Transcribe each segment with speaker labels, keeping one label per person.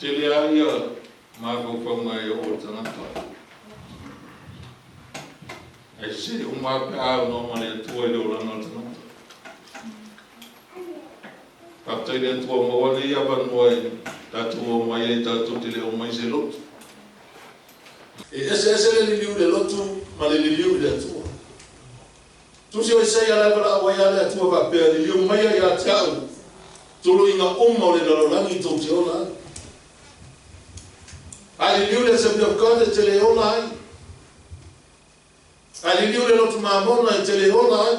Speaker 1: Tele ia mawhawhanga o tangata. E se o mawhau no mane atua i leo langa tangata. Kaptai le atua mawane ia vanua e tatua mai e tatua te leo mai se lotu. E ese le liliu le lotu ma le liliu le atua. Tusi o sei ala para o ia le atua va pe liliu mai ia tau. Tulu inga o le lalolangi tau te ola. Aliliu le se pio kode te le ola ai. Aliliu le lotu mamona i te le ola ai.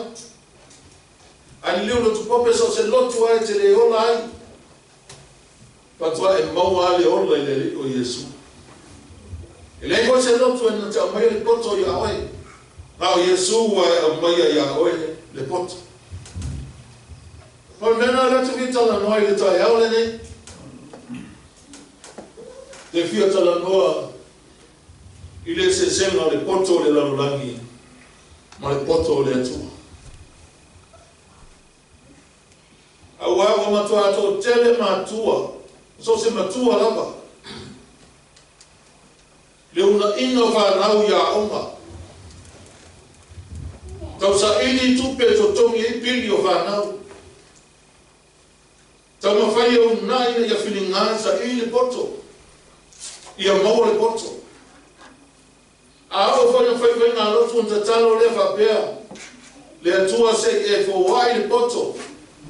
Speaker 1: Aliliu lotu pope so se lotu ai te le ola ai. Patua e maua le ola i le o Yesu. E le ko se lotu e na te amai le poto i aoi. Nao Yesu wa amai i aoi le poto. Poi mena ratu vitala noa i le tai au le nei. Te fia tala noa i le se senga le poto le lalulangi ma le poto le atua. Au awa matua ato tele matua, so se matua lava. Le una ino whanau ia onga. Tau sa ili tupe to tongi i pili o whanau. Tau mawhai au nai ia whilinga sa ili poto. Ia maua le poto. A au whana whai ngā lotu nta talo le whapea. Le atua se e fōwai le poto.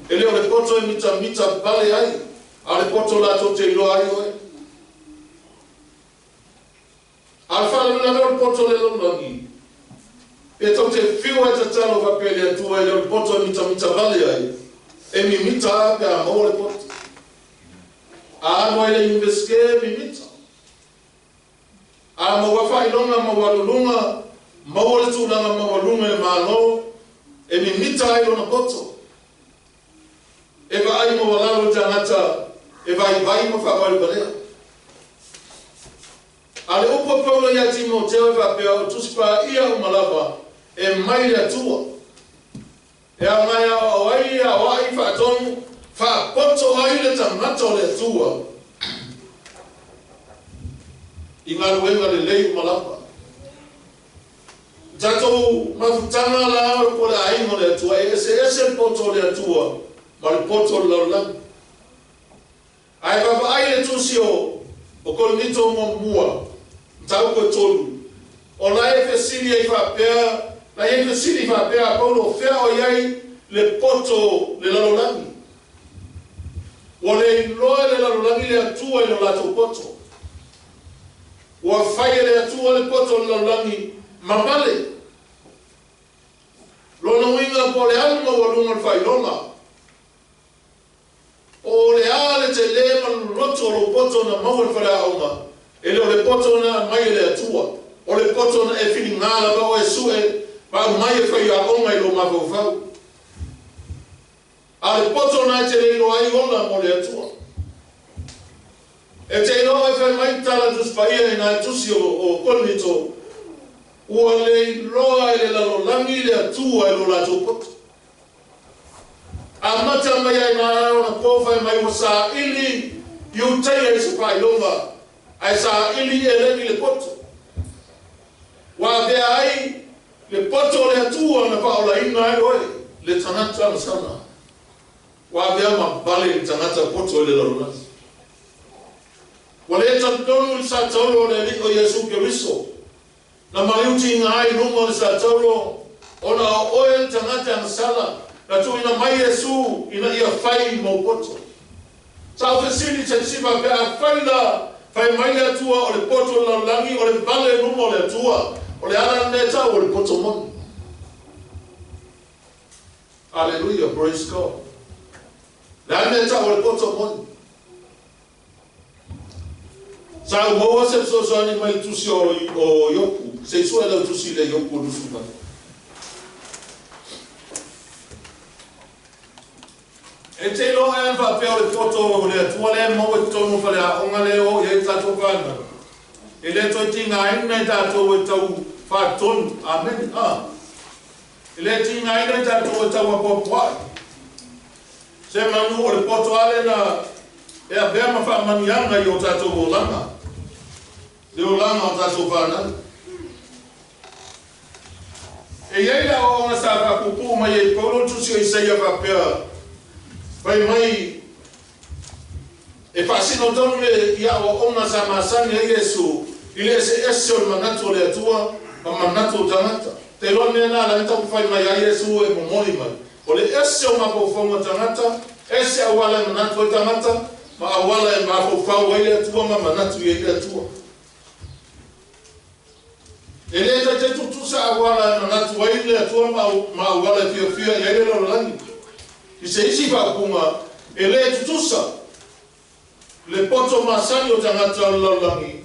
Speaker 1: E leo le poto e mita pale ai. A le poto la to te ilo ai oe. A whana la leo le poto le longangi. E tau te whiwa e ta talo whapea le atua e leo le poto e mita pale ai. E mi mita ape a maua le poto. A anwa e le inveske mi mita. A mawawha ilonga mawalulunga, mawalitulanga mawalunga e malo, e mi mita ilo na poto. E va ai mawalalo janata, e vai mawhawari balea. A le upo paula ia Timoteo e whapea o tusipa ia umalava, e mai le atua. E a ngai a wai a wai whaatonu, whaapoto ai le tangata le atua. I ngā ruenga le lei malapa. Tatou mafutanga la o le aingo le atua, e ese poto le atua, ma le poto le laulangi. Ai wapa ai le tusio, o kolmito mo mua, tau koe tolu. O la e fesili e whapea, la e fesili whapea, paulo fea o iai le poto le laulangi. O le iloa le laulangi le atua i lo lato poto. Wa fai le atua le poto le laulangi mamale. Lona winga po le alma walunga fai longa. O le ale te lema loto lo poto na maua fai aunga. E le poto na mai le atua. O le poto na e fili ngala ba o e sue ba mai fai aunga i lo mavau. A le poto na te le lo ai ona mo le atua. E te ino e whai mai tala tus paia i nai tusi o kolmito. Ua le loa e le lalolangi le atua e lo lato poto. A mata mai ai nā ona pōwhai mai o sa ili i uteia i se pai longa. Ai sa ili e lengi le poto. Wa vea ai le poto le atua na paola ina ai oe. Le tanata na sana. Wa vea ma bale le tanata poto le lalonasi. Wale tantonu i sa tauro le liko Yesu Keriso. Na maliuti ngai nungo i sa tauro. Ona oe tangata ang sala. Na tu ina mai Yesu ina ia fai mo poto. Sa o fesili te sipa pe a fai la. Fai mai le atua o le poto la langi o le vale nungo le atua. O le ala neta o le poto moni. Hallelujah, praise God. Le ala neta o le poto moni. Sa umoa se soani mai tusi o yoku. Se sua le tusi le yoku nusuka. E te lo e fa pe o le poto o le atua le mo e tonu fa le onga le o e tato kana. E le to tinga ina tato e tau fa tonu. Amen. E le tinga ina tato e tau a popua. Se manu o le poto ale na e a bea mawha manianga i o tātou o langa. Le o langa o tātou whānau. E iei la o nga sa whakupu mai e paulo tusi o Isaia whapea. Pai mai e whaasino tonu le ia o nga sa masani e Yesu i le ese o manatu o le atua ma manatu o tangata. Te loa nea nā la nita uwhai mai a Yesu e momori mai. O le ese o mapauwhau tangata, ese awala e manatu o tangata, ma awala e mapauwhau e le atua ma manatu e le atua. E le ta te tutusa awala e manatu e le atua ma awala e fia e le lorangi. I se isi whapunga e le tutusa le poto masani o tangata o lorangi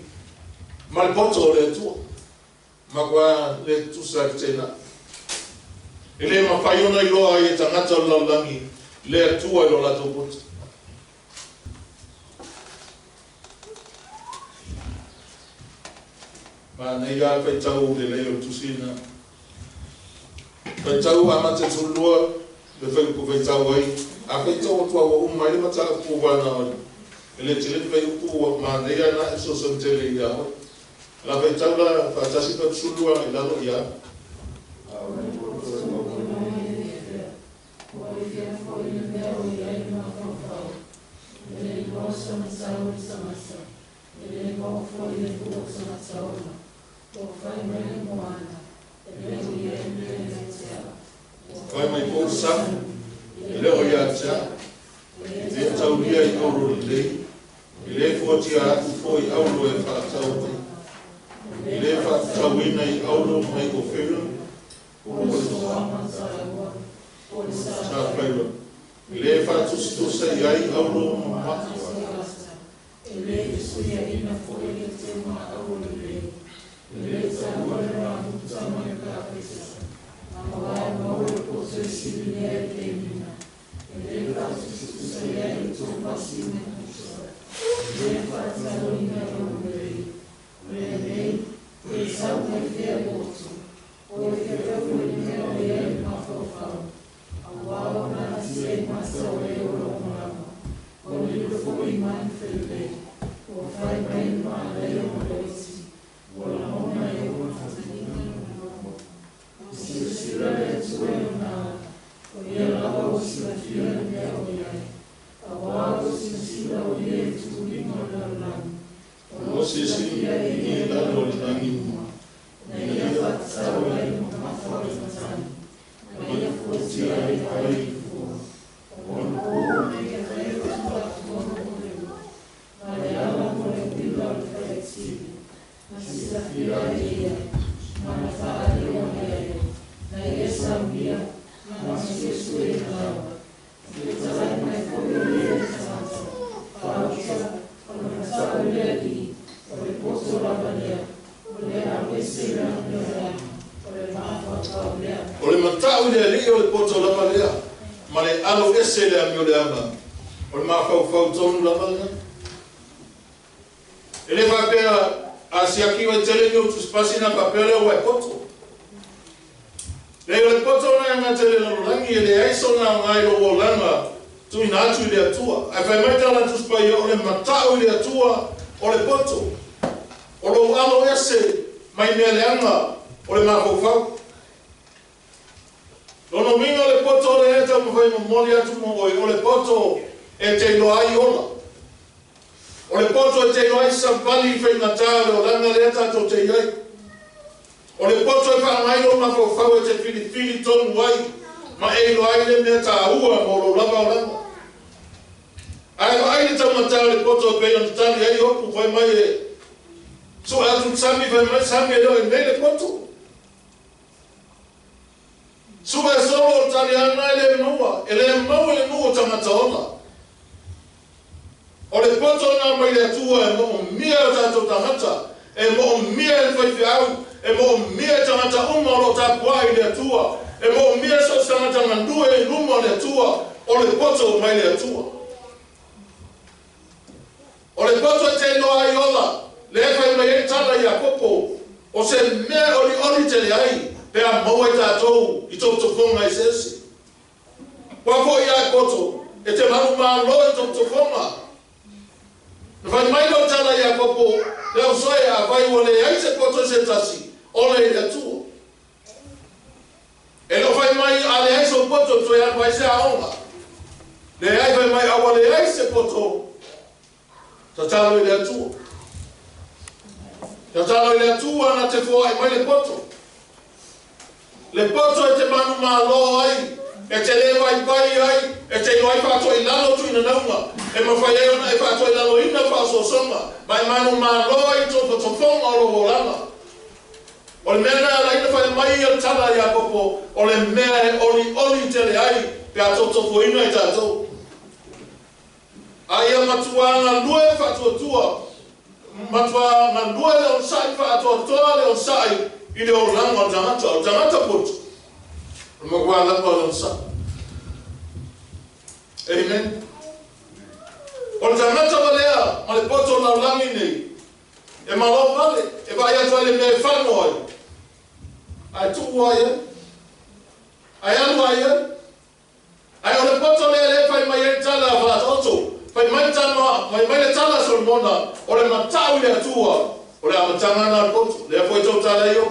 Speaker 1: ma le poto o le atua. Ma kwa le tutusa ki tēnā. E le mawhaiona i loa e tangata o lorangi le atua i lo lato poto. Ma nei a whaitau le leo tusina. Whaitau a mate tulua, le whaiku whaitau ai. A whaitau o tua wa umai le matara pūwana oi. E le tile te whaiku ma nei a na e so sa mtele i a oi. La whaitau la whaitasi pa tulua i lalo i a. Vai mai pousa, ele olha já, ele está o dia em ouro lei, ele foi tirar o foi ao loe para saúde, ele faz saúde em ouro mai confirma, ele faz tudo sai aí ouro mata, ele estuda aí na folha de tema ouro lei, ele está agora no tamanho da cabeça. Agora não é possível se vier termina. Ele faz isso sair do seu vacina. Ele faz a linha do rei. Rei, ele sabe que é outro. Porque eu fui meu rei na fofa. Agora não sei mais sobre o romano. Quando ele foi mais feliz, o pai bem mais eu conheci. O nome é o se sirve suena, oye la voz la fiel oye, abajo se sirve oye tu lino la lan, o se sirve y la loranima, neya fatsa oye ma forza, neya fuerza y paifu, con o neya feo con o Mariana molecular flexible, así la fiel manfaatnya na essa minha mas isso é nada então vai poder para ali para posto lá olhar a ver ole matau le ali ole poto la malea male alo ese le amio le ama ole ma fau tonu la malea ele vai pela Asia aqui vai ter o espaço na papel é o poto. Le poto na nga tele no langi ele ai so na ngai lo langa tu inatu ile atua. A vai mai tala tu spa yo le matau ile atua o le poto. O lo alo ese mai me le anga o le mafofau. Lo no mingo le poto le eta mo vai mo moli atu mo o le poto e te lo ai ola. O le poto e te iai sa vali whai natare o langa leta to te iai. O le poto e whaangai o na whau e te whili tonu wai, ma e lo ai le mea ta ua mo lo lava o langa. Ai lo ai le tau natare le poto e pei na tali ai hopu whai mai e so atu sami whai mai sami e lo e nei le poto. Suba e solo o tali ana e le mua, e le mau e le mua tangata ona. O le poto na mai le atua e mo mia o tātou tangata, e mo mia e whaifi au, e mo mia tangata uma o lo tāpua i le atua, e mo mia so tangata ngandue i luma le atua, o le poto mai le atua. O le poto e te noa i ola, le e whai mai e tala i a popo, o se mea oli te le ai, pe a maua i tātou i tō tokonga i sesi. Wako i a poto, e te manu malo e to fonga na vai mai lo tala ya popo le o soe a vai ole ai se poto se tasi ole le tu e lo vai mai ale ai so poto to ya vai se aonga le ai vai mai awale ai se poto ta tala le tu ta tala le tu ana te fo ai mai le poto e te manu malo ai e te le vai ai e te vai fa to ilalo tu ina naunga e ma fa ia na e fa to ilalo ina fa so songa mai manu malo ai to fonga o volanga o le mena la ina fa mai ia tala ya popo o le mena oli te le ai pe ato to fo ina i tato ai matuanga lue fa to tua matuanga lue le on sai fa to le on sai i le orlanga o tangata putu ma guarda qua non sa amen o tangata valea ma le poto na langi nei e malo vale e vai a fare me fanno ai tu vuoi ai anu ai o le poto le fai mai tala va toto fai mai tala mai le tala sul mona o le matau le tua o le amatanga na poto le foi to tala io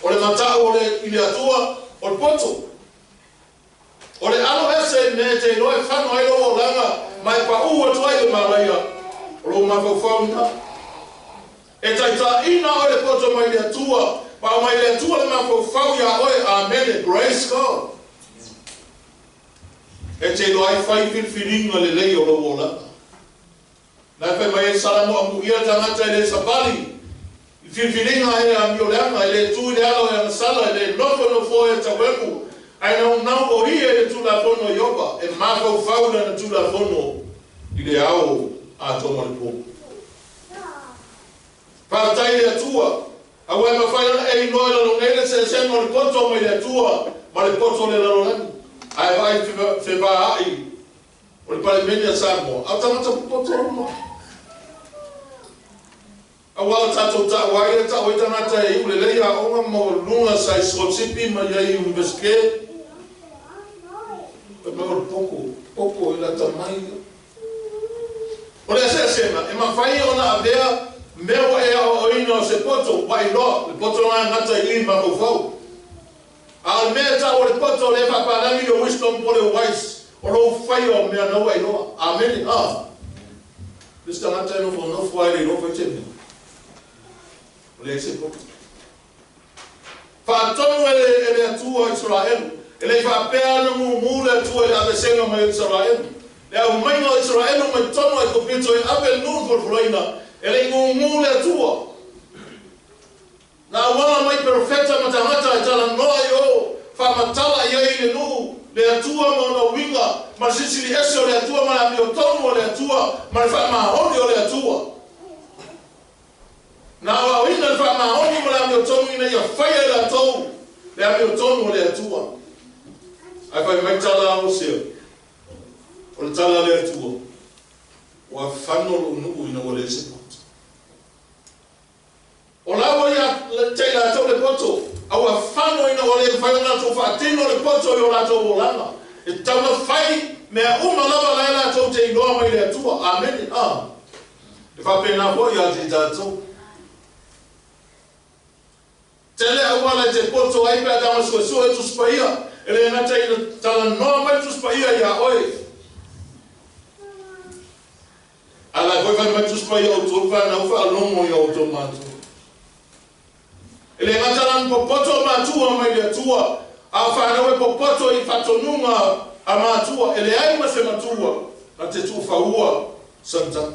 Speaker 1: o le matau o le ile atua o le poto o le alo ese me te no e fano ai lo langa mai pa u o tuai le maraia o lo ma fauna e taita ina o le poto mai le atua pa mai le atua le ma fau ya o amen grace God e te lo ai fai filinga le lei o lo langa na fe mai salamo amu ia tangata le sabali filinga e a miolanga le tu le alo e sala le no fo e taweku ai não o ia tu la fono yoba e ma fau na tu la fono ile ao a toma le po pa tai le tua a wa ma fai e no lo ngele se no le poto mo le tua ma le poto le lo ai vai fe va ai o le parlamento samo a tama poto mo awal tato ta wai ta o ta mata e ule le ya o mo lunga sai sosipi ma ya i umbeske mo poco ila ta mai o le se ma e ma fai ona avea me o ino se poto wai no le poto na mata i ma o fo al meta o le poto le fa para mi o wisdom por o wise o lo fai o me no wai no amen this mata no fai no fai le se poto fa tonu ele atua Israel ele fa pea no mumule atua ele abesenga mai Israel le au mai no Israel mai tonu e kopito e abel nun por floina ele mumule atua na wala mai perfecta matamata tala no yo fa matala ye ile nu le atua mo no winga ma sisi le eso le atua ma mi tonu le atua ma fa ma honi le atua na wa ina fa ma honi mo la mi tonu ina ya faia la to le mi tonu le atua ai fa mai tala o se o tala le atua wa fanno no ina wole se o la wa ya le tela to le poto awa fanno ina wole fa na to fa tino le poto yo la to volanga e tama fai me uma la la to te no mai le atua amen e fa pena vo ya ti tato tele awala te poto ai pa da so e tu spaia ele na tai tala no mai tu spaia ya oi ala voi vai mai tu spaia o tu va na fa no mo yo automato ele na tala po poto ma tu mai le tua a fa na we po poto I fa tonunga a ma tua ele ai ma se ma tua na te tu fa ua santa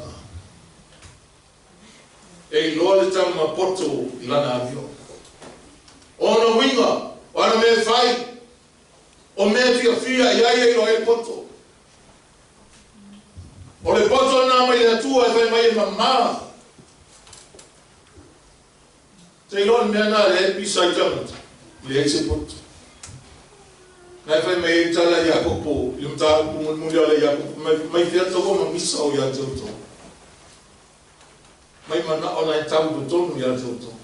Speaker 1: e lo le tama poto lana avio ono winga ona me fai o me fia ia no e poto o le poto na mai le tua e fai mai mamma te lo me na le pisa jamata le se poto na fai mai tala ya popo yumta mu le ya mai fia to ko misa o ya toto mai mana ona tabu to ya toto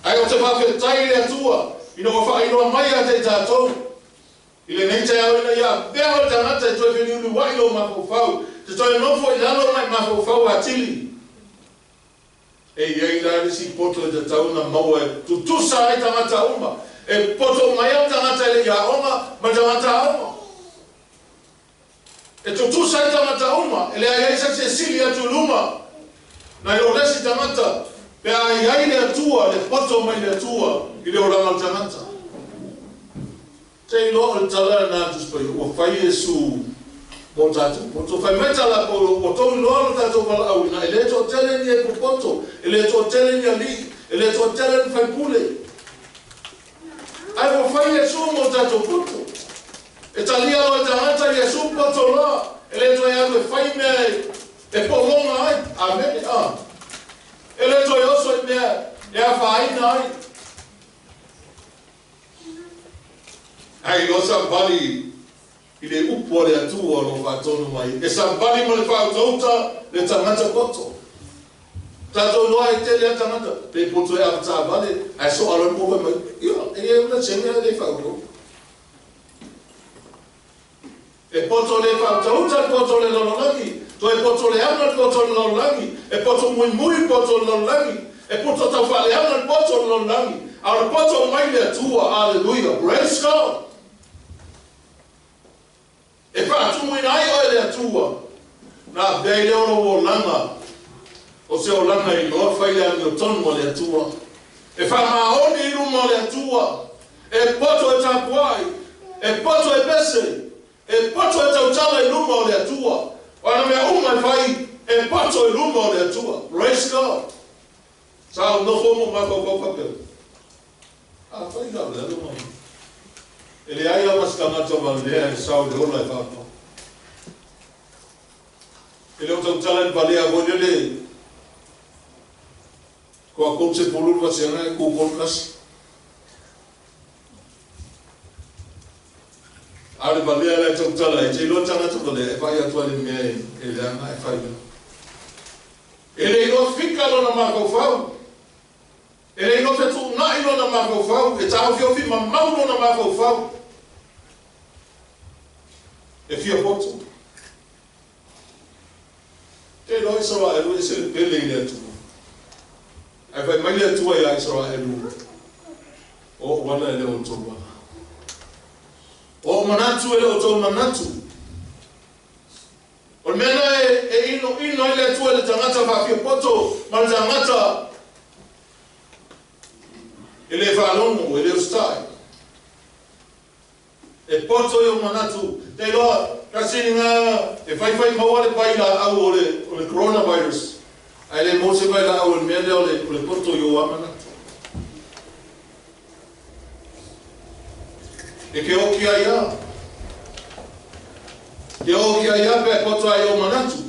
Speaker 1: ai o te whawhetai le atua, ino ka wha inoa mai a te tātou. Ile neita ya wena ya bea o tangata e toi wheni ulu wailo mafofau. Te toi nofo i lalo mai mafofau atili. E iei la risi poto e te tauna maua e tutusa ai tangata uma. E poto mai au tangata ele ia onga ma tangata uma. E tutusa ai tangata uma. Ele ai sa se sili atu luma. Na i o lesi tangata. Pe ai ai le atua, le poto mai le atua. I le oranga tangata. Te ilo o tala na tuspai. O fai Yesu. Motato, moto fai meta la po to no ta to val au na ele to tele ni e poto, ele to tele ni ali, ele to tele ni fai pule. Ai vo fai Yesu motato poto. E talia lo tangata Yesu poto la, ele to ya me fai me e po longa ai, amen. Ah. Ele to yo so me ya fai nai. Ai lo sa bali I le upo le atua no whatonu mai. E sa bali mo le whautauta le tangata koto. Tato noa e te le tangata. Pe poto e avata bali. Ai so aron mo mai. Ia, e una chenga le whauto. E poto le whautauta poto le lololangi. To e poto le ana poto le lololangi. E poto mui mui poto le lololangi. E poto tau whale ana poto le lololangi. Ar poto mai le atua. Hallelujah. Praise God. E wha tumu ina ai oe le atua. Nā bea leo no o langa. O se o langa I loa whai lea mi o tonu mo le atua. E wha maoni I rumo le atua. E poto e tapuai. E poto e pese. E poto e tautala I rumo le atua. Wana mea umai whai. E poto I rumo le atua. Praise God. Sao no homo mako kopapel. Whai la le rumo. Ele ai a maskangata valea e sao de ola e whāpā. Ele o tau tala ni valea voile le. Ko a koutse poluru wa seanga e kūkolkas. Ale valea le tau tala e te ilo tangata valea e whai atua le mea e le anga e whai. Ele ilo whika lona mako whau. Ele ilo te tu na ilo na mako whau. E tau whiofi ma mauro na mako whau. E fia poto. Te lo Israelu e se le pele I le atua. Ai vai mai le atua I a Israelu. O wana e le o tō wana. O manatu e le o tō manatu. O mena e ino I le atua le tangata va fia poto. Ma le tangata e le whaalongo e le ustai. E poto I o manatu. Te loa, kasi nga, e whai maua le pai la au o le coronavirus. Ai le mose pai la au le mea leo le poto I o amanatu. E ke oki ai a. Ke oki ai a pe poto ai o manatu.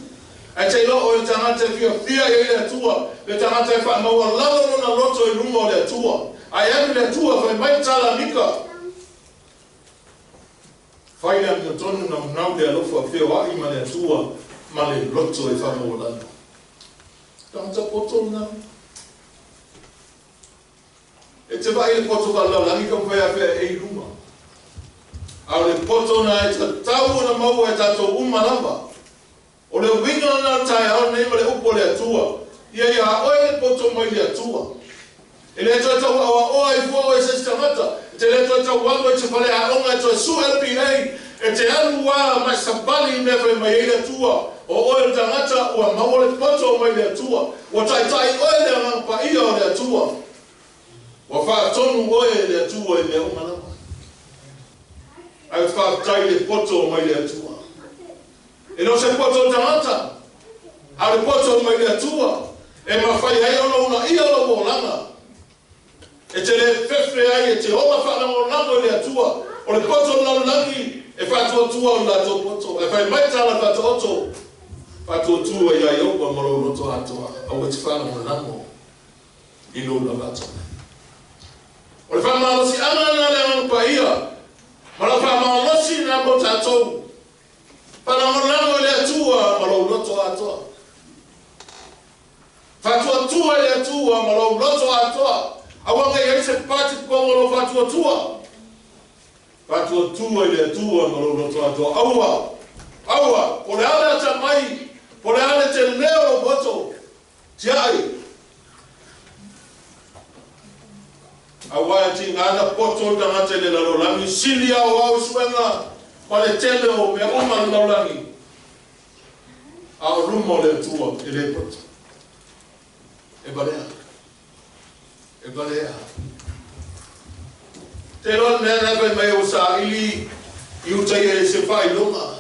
Speaker 1: Ai te loa o le tangata fia I le atua. Le tangata e wha maua lalo na loto I runga o le atua. Ai anu le atua, whai mai tala mika. Whai lea mi o tonu na mnau le alofa a whio ai ma le atua ma le loto e whamo o lano. Tangata poto na. E te vai le poto ka lalangi ka mwhai a whia e ruma. Au le poto na e ta tau na maua e tato umalamba. O le winga na tai au nei ma le upo le atua. Ia oe le poto mai le atua. E le toa tau awa oa I fua o e se tangata. Te le toa tau wago e te whale a onga e toa su LPA. E te anu wā mai sabali me whai mai e le atua. O oe le tangata ua maua le poto mai le atua. Wa tai oe le angapa ia o le atua. Wa wha tonu oe le atua e le umalama. Ai wha tai le poto mai le atua. E no se poto tangata. A le poto mai le atua. E ma whai hei ono una ia lo mo langa. E te le fefe ai e te oma whanau lango le atua. O le poto na langi e whatua tua o la tō poto. E whai mai tala whatua oto. Whatua tua I ai opa maro roto atua. Au e te whanau lango. I lo la vato. O le whanau si ana le angpa ia. Ma la whanau si na mo tatou. Whanau lango le atua maro roto atua. Whatua tua le atua maro roto atua. Awanga I se pati kongolo whatua tua. Patua tua ile tua no to aua o le ala ta mai o le ala te leo boto tiai awa ti ngana poto tanga te le lo lami silia o suenga pa le tele o me o man lo lami a rumo le tua ile poto e balea te lo nena pe mai o sa ili iu tai se fai longa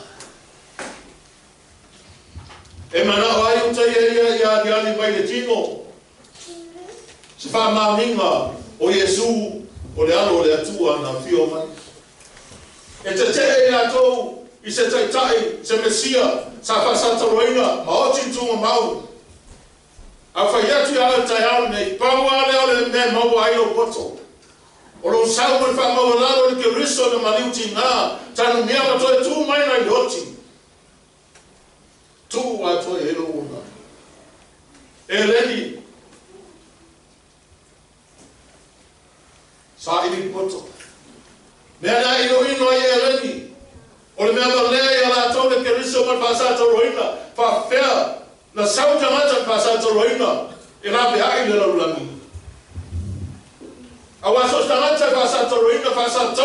Speaker 1: e mana ai uta ia diali vai le tino se fa maminga o Yesu o le alo le atua na fio mai e te ia tau i se tai se mesia sa fa sa taroina ma o tintunga mau a fa ia tu ala tai au nei paua le me mau ai o poto o lo sa mo fa mau lalo le ke riso na maliuti na tanu mia ma to tu mai na yoti tu ato e lo una eleni sa ili poto me ana ino eleni o le mea le ala to le keriso ma pasa to roina fa fea na sauta mata pasa to roina e la be ai le lami awa so sta mata pasa to roina pasa to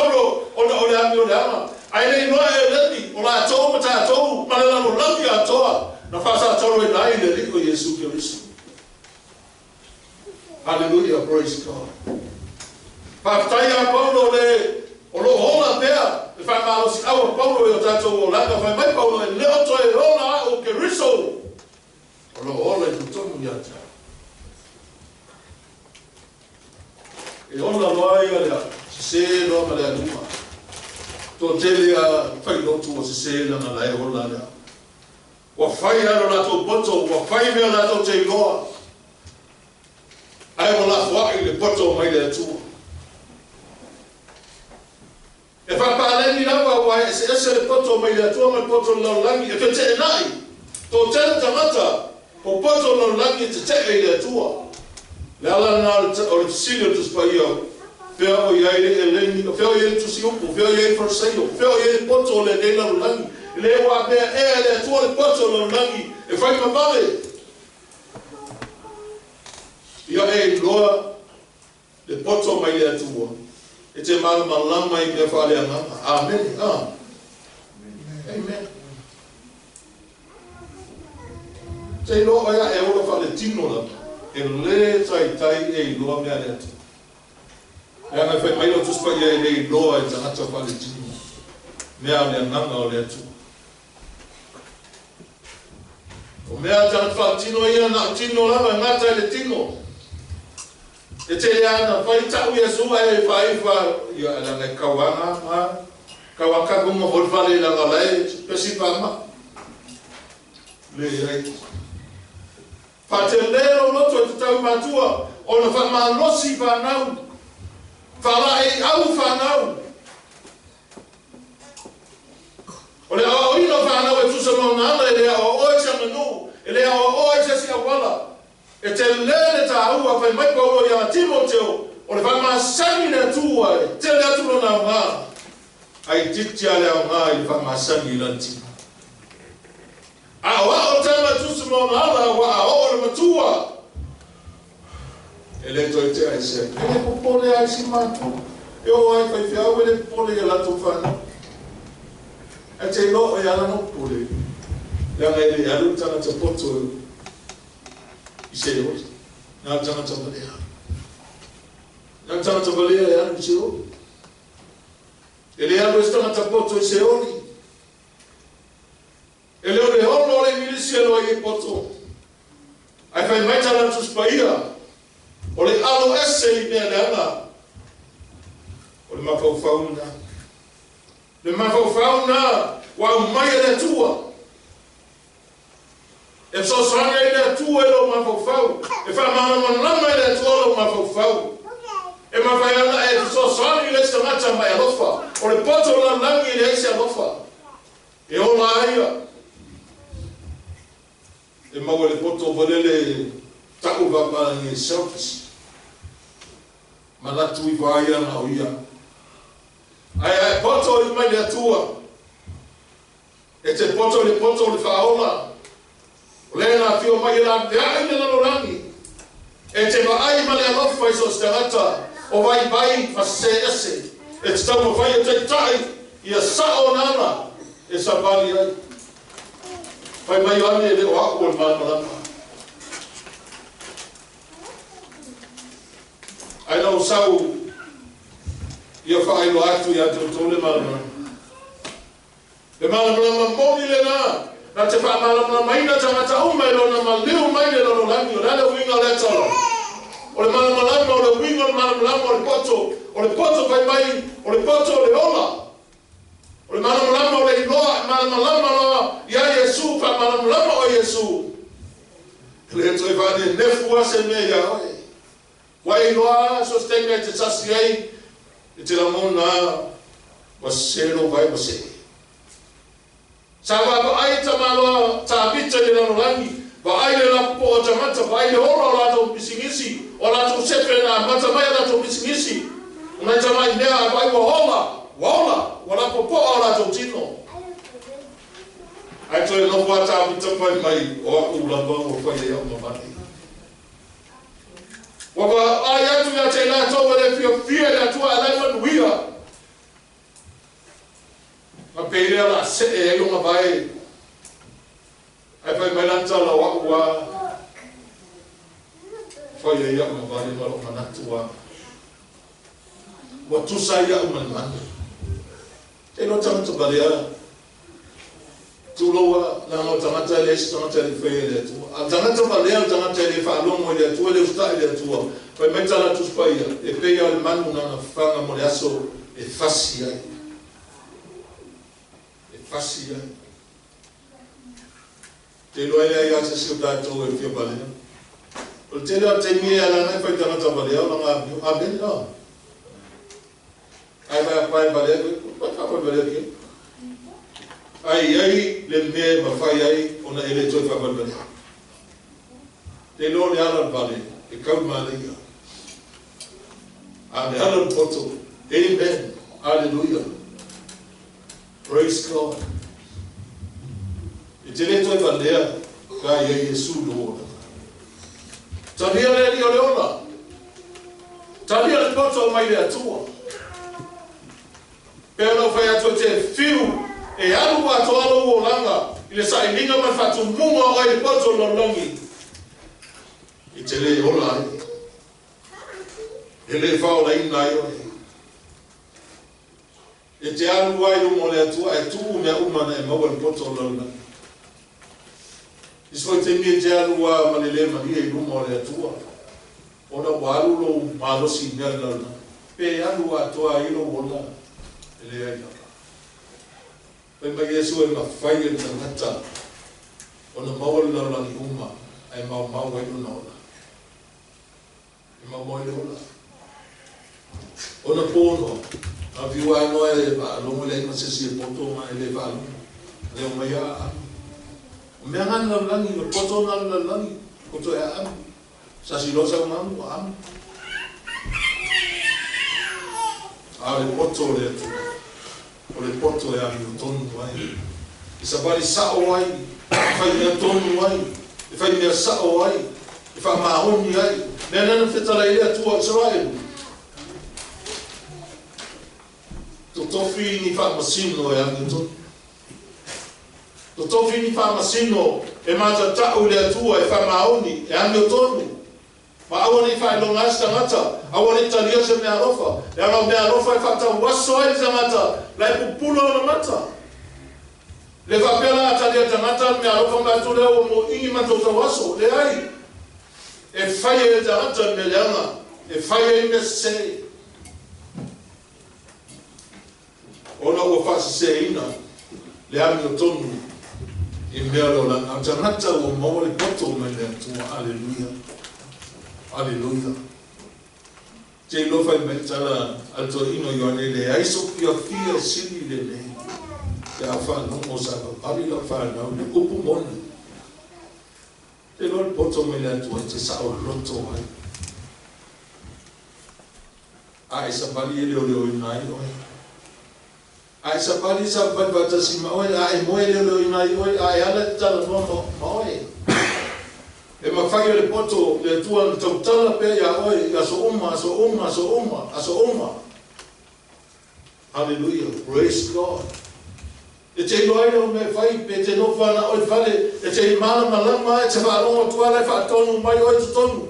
Speaker 1: o le ami o le ama ai le no eleni o la to mata to ma la lo lami a to na fasa toro e nai le liko Yesu Kristo. Hallelujah, praise God. Patai a Paulo le o lo hola pea, e fa malo si au Paulo e o tato o langa fa mai Paulo e leo to e rona o Kristo. O lo hola e tutomu yata. E ona loai a se no ma le anuma. To tele a fai lotu o se la na lai hola le. Wa fai alo la to poto, wa fai me la to te loa. Ai mo la fwa i le poto mai le tu. E fa pa le ni la wa ese le poto mai le tu mai poto la langi e te nai. To te tamata, o poto la langi te le tu. Le ala na o le sino tu spaio. Fea o ia ile eleni, fea o ia tu si upo, fea o ia forsaio, fea o ia poto le de la langi. Le wa be le tuo le poto lo langi e fai ma vale ia e loa le poto mai le tuo e te mal malama i me fa le ana amen amen te lo ia e o fa le tino la e le tai e lo me ale e ana fai mai lo tu spa ia e lo e tana fa le tino me ale nanga o le tuo o mea tana whaatino ia na tino lava ngata le tino. E te lea na whai tau ia sua e whaifa ia langa kawanga kawaka kuma holwhale langa lai pesi pama. Le rei. Whate leo loto e te tau matua o na whamalosi whanau. Whalae au whanau. O le o ino whanau e tusa maunana e lea o oe sa manu, e lea o oe sa si awala. E te lele ta aua whai mai paulo ia Timoteo, o le whamasani na tua e te lea tulo na ngā. Ai titia lea ngā i le whamasani la tima. A o tama tusa maunana wa a o le matua. E le toi te ai se, e le popole ai si matu. E o ai whai whiau e le popole ia lato whanau. E te lo e ala no pule. Langa e le alu tana te poto i se oi. Nga tana te valea. Nga tana te valea e alu i se oi. E le alu e tana te poto i se oi. E leo le hono le milisi e loa i poto. Ai fai mai tana tu spaia. O le alo ese i mea le ana. O le mafau fauna. Le mafauna wa mai le tua. E so sanga le tua lo mafau. E fa mama lama le tua lo mafau. E mafaiana e so sanga le stamata mai alofa. O le poto la langi le ese alofa. E o la ia. E mau le poto volele taku va pa ni selfish. Malatu i vaia na oia. Ai poto I mai le atua. E te poto le whaola. O le na fio mai la te ai na lorangi. E te ai ma le alofa I so stangata. O vai ma se ese. E te tau vai e te tai. Ia sao nana. E sa bali ai. Pai mai ane le o ako o malama. Ai nau sau. Ia whaai lo atu ia te utole malama. Le malama moni le na. Na te wha malama maina tangata o mai lona ma leo mai le lono langi. O nana winga le tala. O le malama lama o le winga o le malama lama o le poto. O le poto pai mai. O le poto o le ola. O le malama lama o le iloa. Malama lama loa. Ia Yesu pa malama lama o Yesu. Le toi vane nefu ase me ia oe. Wai loa sostenga te sasi ai. E te lamona wa sero vai wa se. Sa wa ai ta malo ta bita le no langi. Wa ai le la po ta mata wa ai le ora la to bisingisi. O la to sepe na mata mai la to bisingisi. Una ta mai nea vai wa hola. Wa la po po la to tino. Ai to no wa ta bita mai o u la ba o fa ia ma ba. Wapa ayatu ya tena to wale fia ya tua alaman wia. Ma pele la se e yo ma bai. Ai pai mai lanta la wa. Foi ya ma bai ma lo manatua. Wa tu sai ya man man. E no tanto balia. Tu loa na no tangata le tangata le fele tu a tangata valea tangata le fa longo le tu le sta le tu poi metta la tu spaia e peia il manu na fanga mo le aso e fasia te lo ele ya se sta to e fio balena o te lo te mi ala na fa tangata valea la a ben no ai vai pai valea pa valea ke ai le me ma fai ai ona ele toi fa balbal te lo le ala vale e kau malia ane ala poto amen hallelujah praise God e te le toi valea ka ia Yesu lo talia le o le ona talia le poto mai le atua pero fai atu te fiu e alu wa to alu o langa ile sa ilinga ma fatu munga o ai poto lolongi I te le ola ele fa ola ina yo e te alu wa yo mo le atu ai tu me uma na mo wa poto lolonga iso te mi te alu wa ma le ma ni e mo le atu ona wa alu lo ma lo si ngal lolonga pe alu wa to ai lo ola ele ai Pai mai Yesu e mawhai e tangata o na maua lau langi uma ai mau e una ola. E mau e ola. O na pono, a viua anoa e waalongo le ima sesi e poto ma e le waalongo. Leo mai a amu. O mea ngani lau langi, o poto na lau langi, poto e a amu. Sasi losa umamu a amu. A le poto le atu. O le poto e ari o tonu ai. I sa bari sao ai, fai mea tonu ai, e fai mea sao ai, e fai mahoni ai. Nea nana whetara i lea tua Israel. To tofi ni wha masino e angi tonu. To tofi ni wha masino e mata tau lea tua e fai mahoni e angi o tonu. Ma awa ni whai longa asta ngata, awa ni talia se mea rofa. E ala mea rofa e whata waso ai se ngata, lai pupula o na mata. Le whapela a talia te ngata, mea rofa mea tu leo mo ingi matota waso, le ai. E whai e te ngata me leanga, e whai e me se. Ona ua whasi se ina, le ami o tonu, I mea leo langa. A te ngata ua maua le poto me lea tua, aleluia. Aleluia. Te lofa I metala alto ino yone le aiso pia fia sili le le. Te afa no mosaka pali la fa na le upu mona. Te lo poto me le tua te sao roto ai. Ai sa pali le o nai oi. Ai sapali sa bata si maoi ai moele lo ina oi ai ala tala no maoi. E mafai le poto le tua tala pe ya oi ya so uma. Hallelujah. Praise God. E te loira me fai pe te no fana oi fale e te mana malama e te fa longa tua le fa tonu mai oi tonu.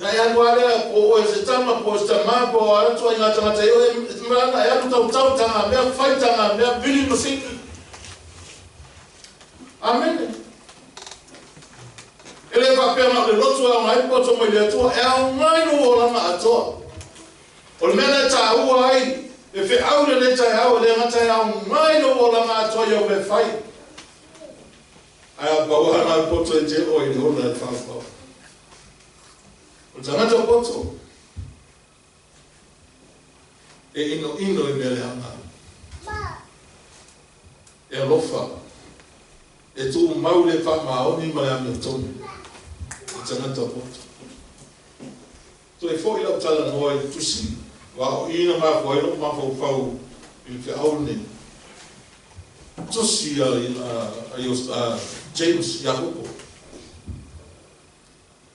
Speaker 1: Na ya wale o se tama po sta ma po ala tua ina tanga te o mana ya tu tau tanga me fai tanga me bili musiki. Amen. Ele va pena le lotu a mai po to mo le tua e mai no ola ma ato. O mena ta ua ai e fe au le ta au le ngata ya mai no ola ma ato yo me fai. Ai ba wa na po to je o i no na fa fa. O tangata poto e ino e mele anga e alofa e tu maule fa maoni ma ame tonu o tangata poto so e fo ila tala noa e tusi wa o ina ma ko ino ma fau il fe aune tusi a James Yakopo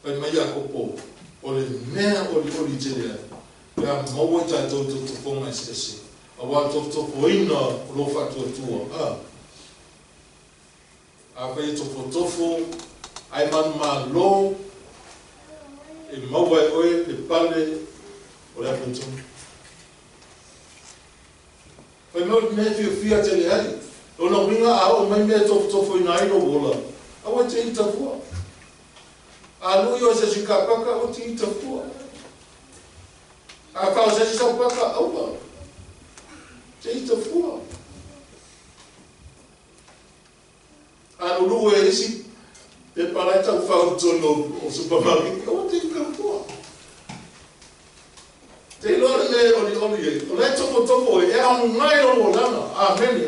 Speaker 1: pa mai Yakopo o le mea o li tere pea maua tātou to ponga ese a wā to poina o lo whatua tua a whai tofo ai man lo e maua e oe le pale o le apentung whai mau mea fia tele hari lona winga a o mai mea tofo ina ino wola a wai te ita fua a lui o se sikapaka o ti ita fua. A kau se sikapaka aua. Te ita fua. A lulu e isi te paraita ufau tono o supermarket o te ita fua. Te lore le oli e. O le topo e a ngai o lana. Ameni.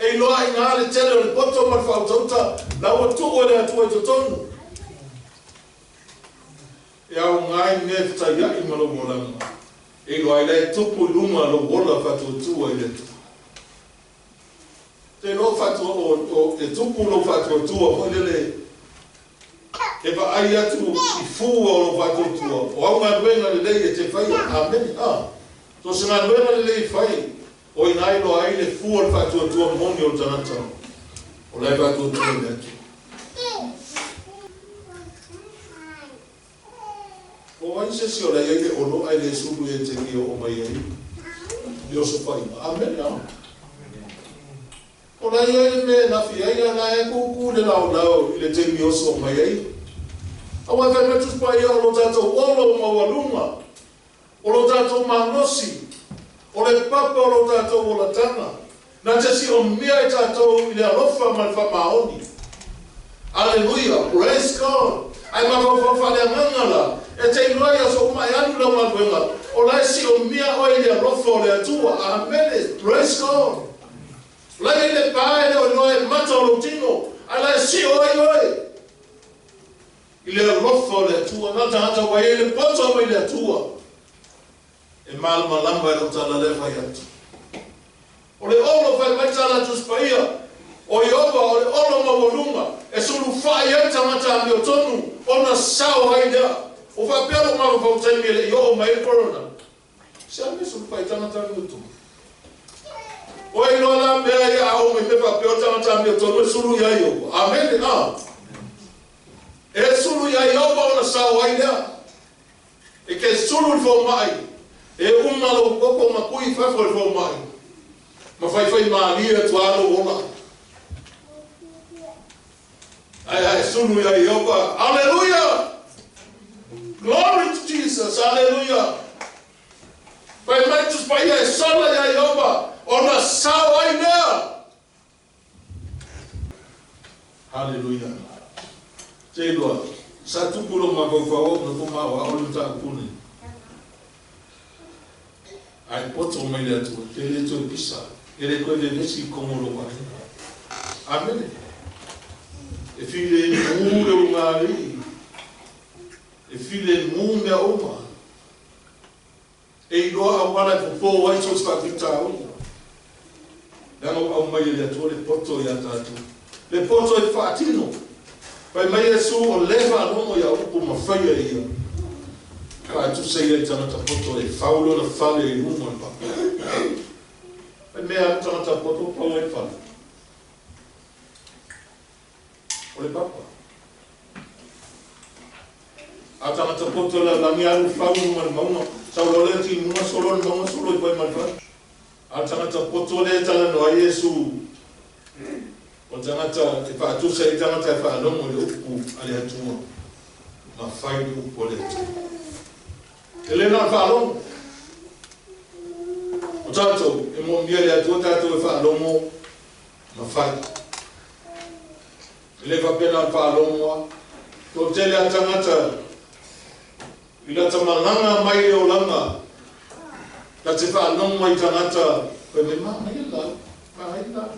Speaker 1: E loa i ngā le tele o le poto ma whautauta na ua tuko le atua i totonu. E au ngai me fitai ai ma lo molanga. E loa i le tupu i lunga lo wola whatuatua i le tupu. Te lo whatua e tupu lo whatuatua ho le e pa ai atu i fua o lo whatuatua. O au ngā ruenga le lei e te whai. Amen. So se ngā ruenga le lei whai. O inai lo ai le fua le whatuatua moni o tanata. O lai whatuatua le atu. O ai se si o lai eke ono ai le suru e te ki o mai ai. Dio so whai. Amen. O lai ai me na fi ai ana e kuku le lau i le te ki o so mai ai. Awa kai metus pa ia o lo tatou olo mawalunga. O lo tatou manosi. O le papa o lo tātou o la tanga. Na te si o mea e tātou i le alofa ma le whamaoni. Alleluia. Praise God. Ai mawhawhawha le ngangala. E te inuai a so mai anu la maluenga. O lai si o mea o i le alofa o le atua. Amen. Praise God. Lai le pae o inuai mata o lo tino. Ai lai si o ai oi. I le alofa o le atua. Nga tahata wa i le poto o i le atua. E malama lamba e lo tala lewa i atu. O le olo whai mai tala tu spaia. O i oba o le olo mawalunga. E sulu whai ai tangata mi o tonu. O na sao hai dea. O wha pēro mawa whautai mi le i o mai corona. Se ame sulu whai tangata mi o tonu. O i loa mea i a o me me wha pēro tangata mi o tonu. E sulu i ai oba. Amen. E sulu i ai oba o na sao hai dea. E ke sulu i whau mai. E uma lo koko ma kui fafo e fo mai. Ma fai maalia tu alo ola. Ai sunu ya yoba. Hallelujah. Glory to Jesus. Hallelujah. Pai mai tu pai e sola ya yoba. Ona sao ai na. Hallelujah. Te doa. Sa tu pulo ma ko fa o no ma wa o ta puni. Ai poto mai le atu, te le tō pisa, e le koe le nesi kongoro mai. Amen. E file mū le ungari, e file mū mea oma. E loa au mana po wai so sta kitao. Namo au mai le atua le poto ia tatu. Le poto e whaatino. Pai mai Yesu o leva anomo ia upu mawhaia ia. Ka atu sei e tangata poto e whaulo na whale e umo e papa. Pai mea tangata poto pau e whale. O le papa. A tangata poto la langi aru whaulo mani maunga. Sau lole ti munga solo ni maunga solo i pai mani. A tangata poto le tala noa Yesu. O tangata e whaatusa i tangata e whaalomo le upu ale atua. Ma whai ni upu le atua. E le na whaalomo. O tātou e mo mia le atua tātou e whaalomo ma whai. E le whapena whaalomoa. Ko tele a tangata i la tamalanga mai le o langa. Ka te whaalomo i tangata koe me maa mai la. Maa la.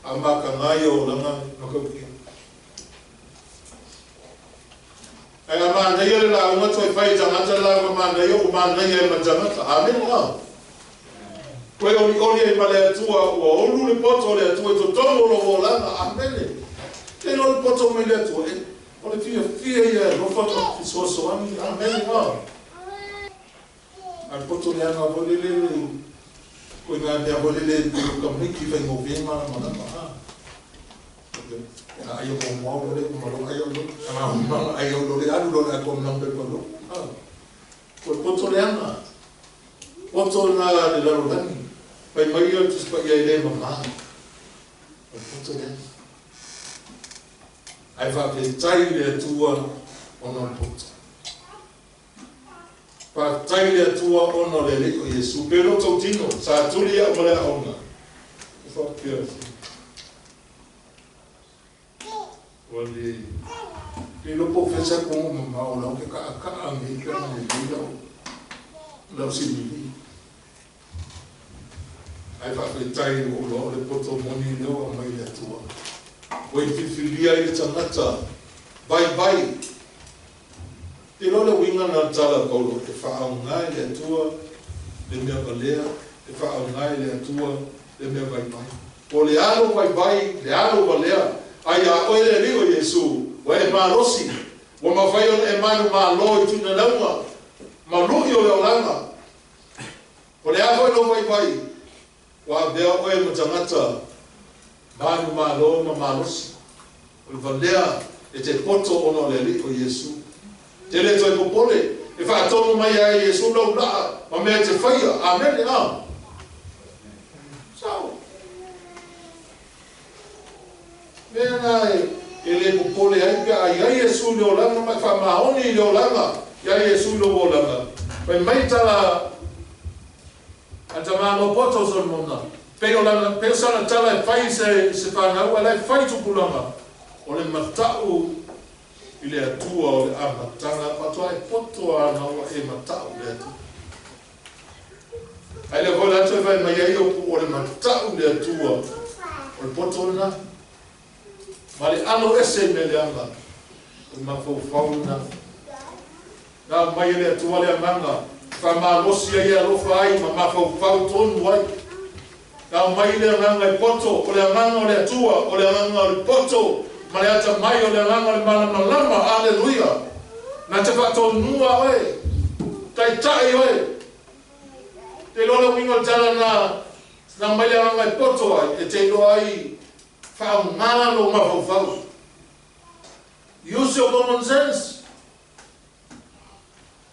Speaker 1: A maka ngai o langa no kaukia. Ai a maa nei ele la unga toi whai tangata la maa nei o maa nei e ma tangata. Amen la. Koe oli e male atua ua olu le poto le atua e to tomo lo o langa. Amen. Te lo le poto mai le atua e. O le fia ia rofa ki soso ami. Amen la. A le poto le anga vole le koe ngā mea hole le kamiki whai ngō whenga mana maha. Ai o kō mua o le kumaro ai o lo. Ngā humanga ai o lo le aru lo le a kō mnampe kolo. Koe poto le anga. Poto nā le laro rangi. Pai mai o tuspa ia i le mamaha. Koe poto le anga. Ai whape tai le atua ono le poto. Pa tai le atua ono le liko Yesu. Pero tau tino, sa tuli a mole a onga. Ufa kia. Wali, li lopo fesa kongo mamao lau ke ka Amerika na le lau simili. Ai whape tai o lau le poto moni leo a mai le atua. Wai fifilia i le tangata. Bye. Te lola winga na tala kaulo, te whaau ngai le atua, le mea valea, te whaau ngai le atua, le mea vai. O le alo vai, le alo valea, ai a oe le rio Yesu, wa e maa rosi, wa ma whai on e manu maa lo i tuna launga, ma lui o leo langa. O le alo e lo vai, wa bea oe ma tangata, manu maa lo ma maa rosi. O le valea, e te poto ono le rio Yesu. Tele toi popole, e whaatono mai a Yesu lau laa, ma mea te whaia, amen a. Sao? Mea nai, e le popole ai ka ai ai Yesu leo langa, mai whamahoni leo langa, ia Yesu leo langa. Pai mai tala, a tamano poto son mona. Peo langa, peo sana tala e whai se whanau, alai whai tupulanga. O le matau, i le atua o le amatanga, patoa e poto ana ua e matau le atua. Ai le koe atu e vai mai ai o le matau le atua, o le poto na. Ma le ano ese me le anga, o le mawhau na. Nā mai le atua le amanga, wha malosi ai alofa ai, ma mawhau tonu ai. Nā mai le amanga i poto, o le amanga o le atua, o le amanga o le poto, ma le ata mai o le langa le malama, aleluia. Na te whatonua oe, tai oe. Te lola wingo tala na mai le langa i poto ai, e te loa ai whao ngalo mawhau. Use your common sense.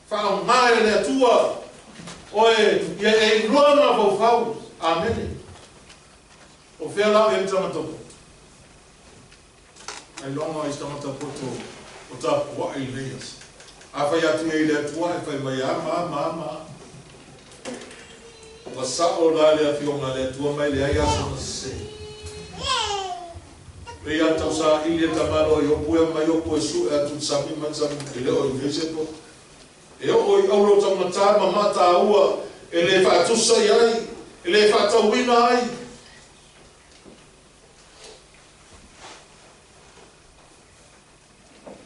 Speaker 1: Whao ngare le atua, oe, ia e loa mawhau. Amen. O whea lau e mtamatoko. Ai longa i stamata poto o tapu wa i leas. A whai atu e le atua e whai mai ama. Wa sao la le afionga le atua mai le ai aso na se. Pei atau sa ili e tamaro i opu e mai opu e su e atu sami mansami i le o i vese po. E o i auro tamata mamata aua e le whaatusa i ai, e le whaatawina ai.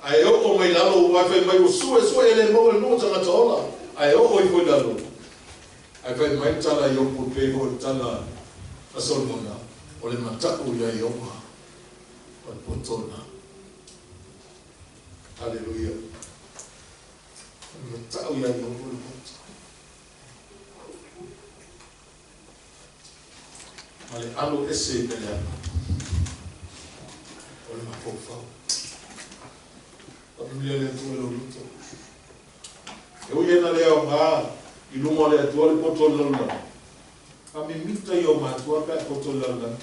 Speaker 1: Ai o mai lalo wa fe mai o su e le mo tanga tola ai o i foi lalo Ai fai mai tala i opo pe o tala a Solomona. O le mataku ia i oma. O le potona. Aleluia. O le mataku ia i oma le potona. Ma le alo ese me le ana. O le mafofau. Pamilia le tu lo luto. E o iena le au ngā i lunga le atua le potona lala. A me mita i o mātua pe a potona lala.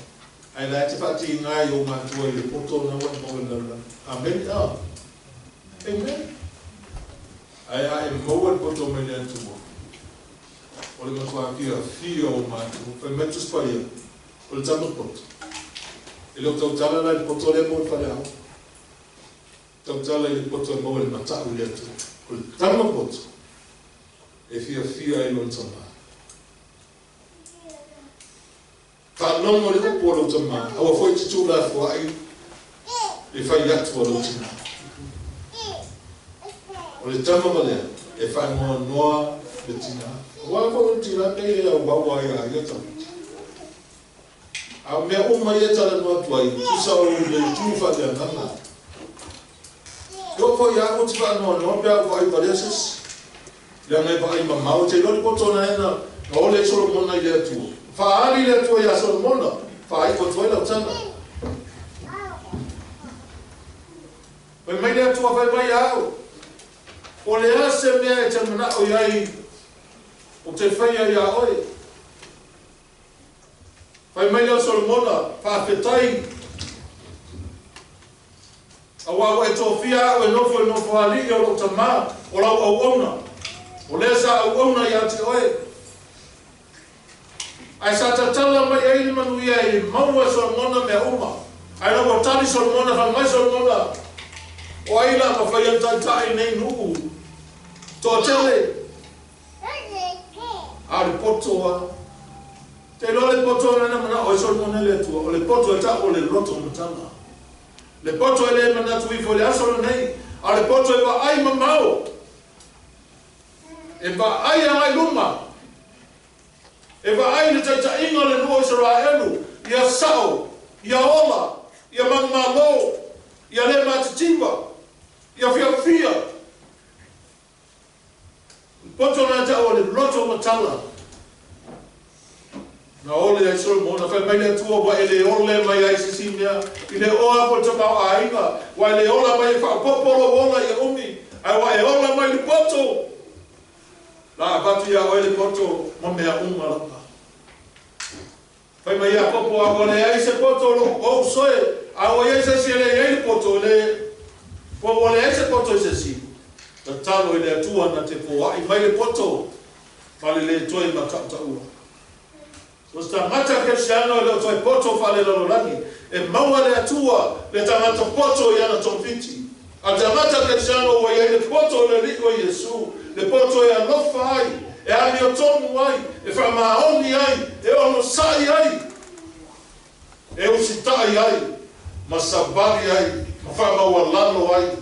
Speaker 1: Ai la te whati ngā i o mātua i le potona wai lala. Amen. Amen. Ai e maua le potona me le atua. O le matua kia fia o mātua. Fai metus paia. O le tamo poto. E lo tau tala la le poto le mo whare au. Tau tala i le poto e maua le matau le atua. O le tamo poto. E fia i lo tama. Ta longo le upo lo tama. Awa foi te tūla fuai. E fai atu lo tina. O le tama malea. E fai moa noa le tina. Wa ko tina ke e wawa ia ia tama. A mea uma ia tala noa tuai. Tusa o le tufa le ananga. Yo po ia o tiva noa pia ko ai pareses. Yang ai vai mamau te lori potona ena o le Solomona i le atua. Whaari le atua ia Solomona, whaai kotua i lau tana. Pai mai le atua whai mai au. O le ase mea e te mana o iai o te whaia ia oe. Whai mai le Solomona, whaafetai. A wawa e tō whia o e nofo ali i o lo tamā o lau au auna. O lea sa au auna i ati oe. Ai sa tatala mai e ili manu ia i maua Solomona mea uma. Ai rawa tali Solomona, wha mai Solomona. O aila ma whai antai nei nuku. Tō tele. A le potoa. Te lo le potoa nana mana o Solomona le tua. O le potoa ta o le roto matana. Le potoa le manatu i fo le asolo nei. A le potoa i wa ai mamau. E va ai ai luma. E va ai le tata inga le lua Israelu. Ia sao, ia ola, ia mangmalo, ia le matitiwa, ia fia. Poto na ta o le loto matala. Na ole ai Solomona fa mai le tua wa ele ole mai ai sisimia. Ile oa po te mau ainga. Wa ele ola mai fa popolo ola ia umi. Ai wa e ola mai le poto. La batu ia oe le poto ma mea lapa. Fai mai a popo a ole ai se poto o soe. A oe ai se si ele ai le poto le. Po ole ai se poto se si. Ta talo ele atua na te po ai mai le poto. Fale le toi ma ta ua. So sta mata ke siano le toi poto fale lo langi. E maua le atua le tamato poto ia na tonfiti. A tamata ke siano oe ai le poto le liko Yesu. Le poto e alofa ai, e ali o tomu ai, e whamaoni ai, e ono sai ai, e usitai ai, ma sabari ai, ma whamawalalo ai,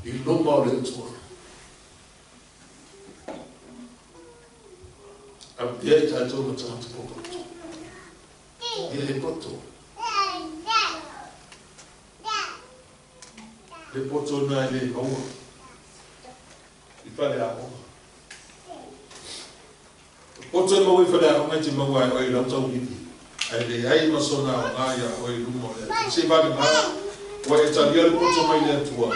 Speaker 1: i luma o le tua. A pia i tātou ma tamata poto. I le poto. Le poto na le maua. I whare a oma. Poto e mau I whare a oma te mau ai oi rautau hipi. Ai le ai masona o ngāia oi lumo lea. Se vare maa, wa e taria le poto mai lea tua.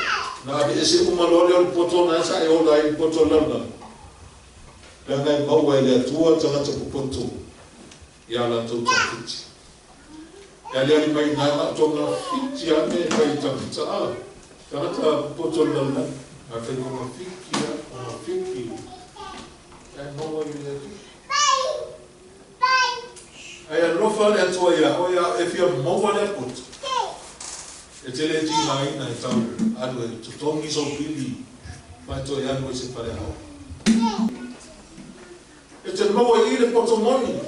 Speaker 1: Na abe e se umalore o le poto na esa e ola ai poto lana. Lea ngai mau ai lea tua tangata po poto. Ia la tau fiti. Ia lea li mai nana tonga fiti ane e kai tamita a. Tangata poto lana. A whai konga whikia, konga whiki. E maua I lea tu. Ai a rofa le atua ia, o ia e fia maua le apoto. E te le tina ina e tau, adu e tutongi so pili, mai to ia no se pare hao. E te maua I le poto moni,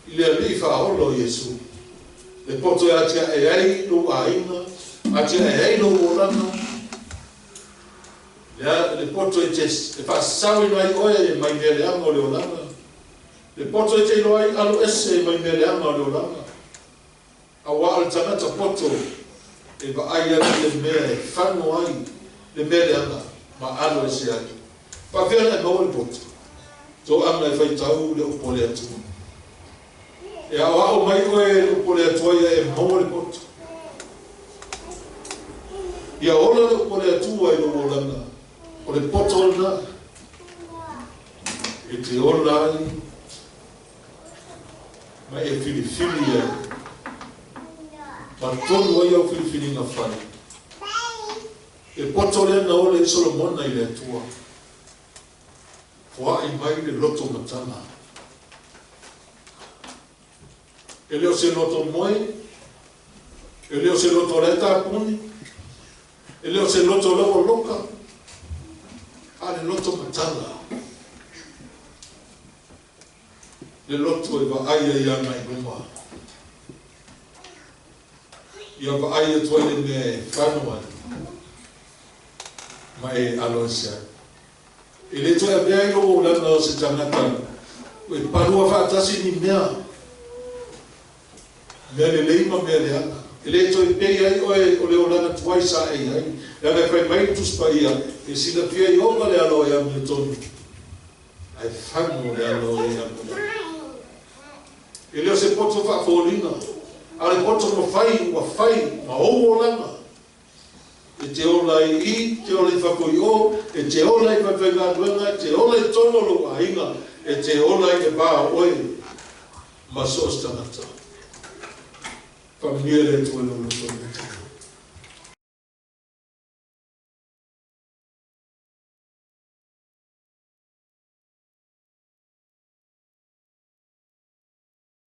Speaker 1: I le alifa olo Yesu. Le poto e atia e ai lo aina, atia e ai lo orana. Le poto e tes, e fa sawi mai oe e mai le amo le orana. Le poto e te loai alo ese mai mele anga o leolanga. A wa al tangata poto e va ai atu le mea e whano ai le mele anga ma alo ese atu. Pa vea e maua le poto. Tō anga e whaitau le upo le atu. E a wao mai koe le upo le atu ai e maua le poto. Ia ola le upo le atu ai lo olanga. O le poto ona. E te ola ai. Ma e filifili ai. Ma tonu ai au filifili nga whai. E poto le na ole i Solomona i le atua. Fua i mai le loto matana. E leo se loto moe. E leo se loto reta apuni. E leo se loto lewo loka. A le loto matana. Le loto e va aia i ana i luma. Ia va aia tua le me whanua. Ma e alosia. E le tua e mea i o lana o se tangata. E parua whaatasi ni mea. Mea le leima mea le ana. E le tua e pei ai o le o lana tuai sa ei ai. Lana e whai mai tuspa ia. E sina pia i oga le alo e amu tonu. Ai whanu le alo e amu. E leo se poto whaafolina. A le poto ma whai, ma o lana. E te ola i, te ola i whakoi o, e te ola i whawhenga duenga, te ola i tono lo a inga, e te ola i e pā oe, ma so stangata. Pamire tu e lo lo